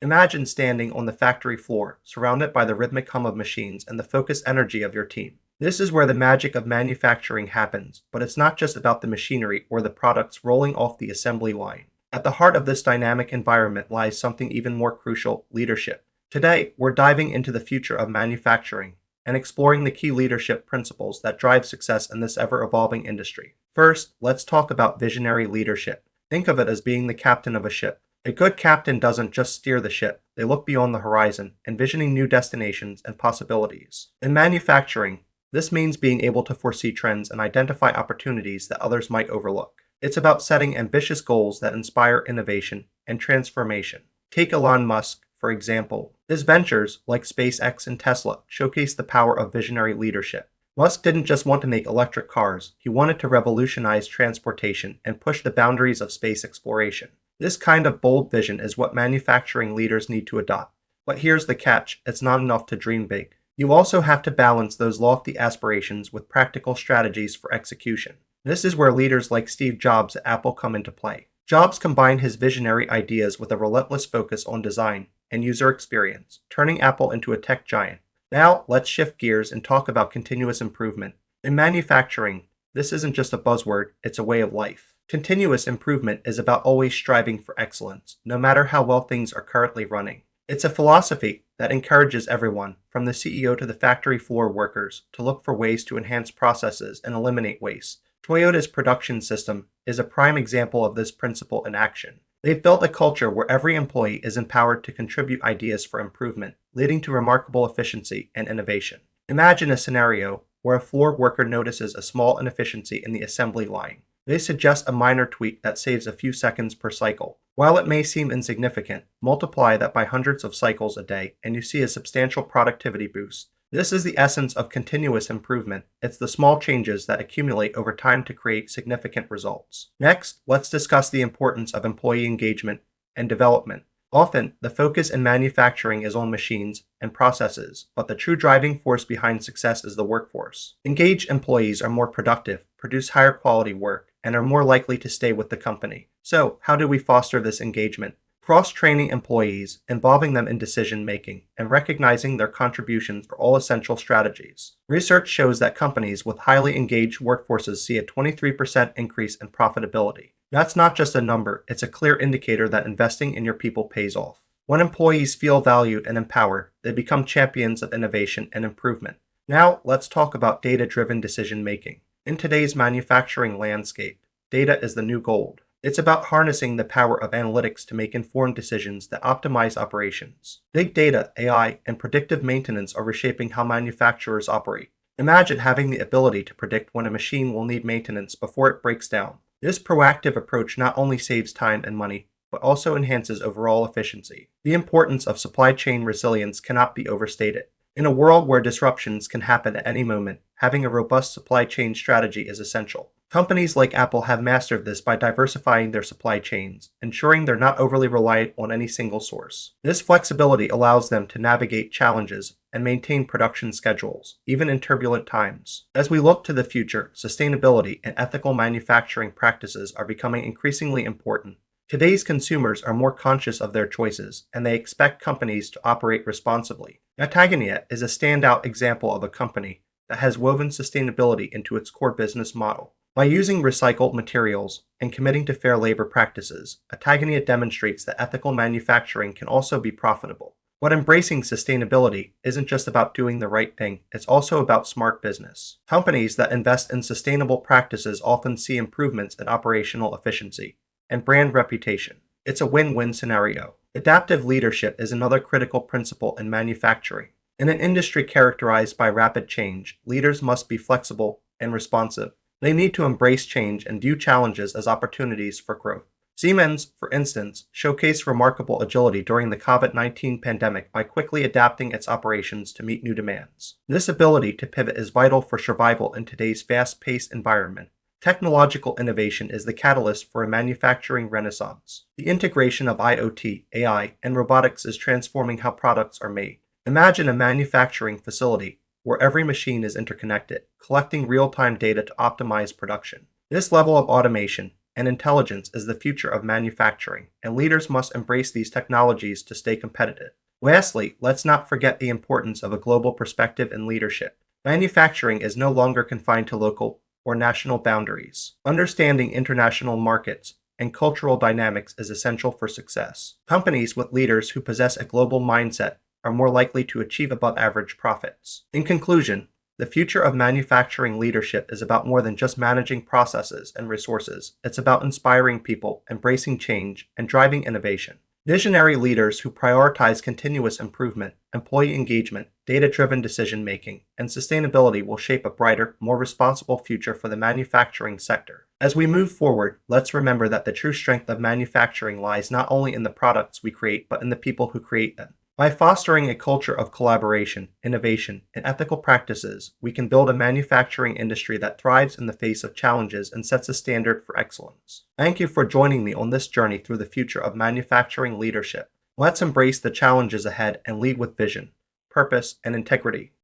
Imagine standing on the factory floor, surrounded by the rhythmic hum of machines and the focused energy of your team. This is where the magic of manufacturing happens, but it's not just about the machinery or the products rolling off the assembly line. At the heart of this dynamic environment lies something even more crucial: leadership. Today, we're diving into the future of manufacturing and exploring the key leadership principles that drive success in this ever evolving industry. First, let's talk about visionary leadership. Think of it as being the captain of a ship. A good captain doesn't just steer the ship, they look beyond the horizon, envisioning new destinations and possibilities. In manufacturing, this means being able to foresee trends and identify opportunities that others might overlook. It's about setting ambitious goals that inspire innovation and transformation. Take Elon Musk, for example. His ventures, like SpaceX and Tesla, showcase the power of visionary leadership. Musk didn't just want to make electric cars, he wanted to revolutionize transportation and push the boundaries of space exploration. This kind of bold vision is what manufacturing leaders need to adopt. But here's the catch: it's not enough to dream big. You also have to balance those lofty aspirations with practical strategies for execution. This is where leaders like Steve Jobs at Apple come into play. Jobs combined his visionary ideas with a relentless focus on design and user experience, turning Apple into a tech giant. Now, let's shift gears and talk about continuous improvement. In manufacturing, this isn't just a buzzword, it's a way of life. Continuous improvement is about always striving for excellence, no matter how well things are currently running. It's a philosophy that encourages everyone, from the CEO to the factory floor workers, to look for ways to enhance processes and eliminate waste. Toyota's production system is a prime example of this principle in action. They've built a culture where every employee is empowered to contribute ideas for improvement, leading to remarkable efficiency and innovation. Imagine a scenario where a floor worker notices a small inefficiency in the assembly line. They suggest a minor tweak that saves a few seconds per cycle. While it may seem insignificant, multiply that by hundreds of cycles a day and you see a substantial productivity boost. This is the essence of continuous improvement. It's the small changes that accumulate over time to create significant results. Next, let's discuss the importance of employee engagement and development. Often, the focus in manufacturing is on machines and processes, but the true driving force behind success is the workforce. Engaged employees are more productive, produce higher quality work, and are more likely to stay with the company. So, how do we foster this engagement? Cross-training employees, involving them in decision-making, and recognizing their contributions are all essential strategies. Research shows that companies with highly engaged workforces see a 23% increase in profitability. That's not just a number, it's a clear indicator that investing in your people pays off. When employees feel valued and empowered, they become champions of innovation and improvement. Now, let's talk about data-driven decision-making. In today's manufacturing landscape, data is the new gold. It's about harnessing the power of analytics to make informed decisions that optimize operations. Big data, AI, and predictive maintenance are reshaping how manufacturers operate. Imagine having the ability to predict when a machine will need maintenance before it breaks down. This proactive approach not only saves time and money, but also enhances overall efficiency. The importance of supply chain resilience cannot be overstated. In a world where disruptions can happen at any moment, having a robust supply chain strategy is essential. Companies like Apple have mastered this by diversifying their supply chains, ensuring they're not overly reliant on any single source. This flexibility allows them to navigate challenges and maintain production schedules, even in turbulent times. As we look to the future, sustainability and ethical manufacturing practices are becoming increasingly important. Today's consumers are more conscious of their choices, and they expect companies to operate responsibly. Patagonia is a standout example of a company that has woven sustainability into its core business model. By using recycled materials and committing to fair labor practices, Patagonia demonstrates that ethical manufacturing can also be profitable. But embracing sustainability isn't just about doing the right thing, it's also about smart business. Companies that invest in sustainable practices often see improvements in operational efficiency and brand reputation. It's a win-win scenario. Adaptive leadership is another critical principle in manufacturing. In an industry characterized by rapid change, leaders must be flexible and responsive. They need to embrace change and view challenges as opportunities for growth. Siemens, for instance, showcased remarkable agility during the COVID-19 pandemic by quickly adapting its operations to meet new demands. This ability to pivot is vital for survival in today's fast-paced environment. Technological innovation is the catalyst for a manufacturing renaissance. The integration of IoT, AI, and robotics is transforming how products are made. Imagine a manufacturing facility where every machine is interconnected, collecting real-time data to optimize production. This level of automation and intelligence is the future of manufacturing, and leaders must embrace these technologies to stay competitive. Lastly, let's not forget the importance of a global perspective in leadership. Manufacturing is no longer confined to local or national boundaries. Understanding international markets and cultural dynamics is essential for success. Companies with leaders who possess a global mindset are more likely to achieve above average profits. In conclusion, the future of manufacturing leadership is about more than just managing processes and resources. It's about inspiring people, embracing change, and driving innovation. Visionary leaders who prioritize continuous improvement, employee engagement, data-driven decision-making, and sustainability will shape a brighter, more responsible future for the manufacturing sector. As we move forward, let's remember that the true strength of manufacturing lies not only in the products we create, but in the people who create them. By fostering a culture of collaboration, innovation, and ethical practices, we can build a manufacturing industry that thrives in the face of challenges and sets a standard for excellence. Thank you for joining me on this journey through the future of manufacturing leadership. Let's embrace the challenges ahead and lead with vision, purpose, and integrity.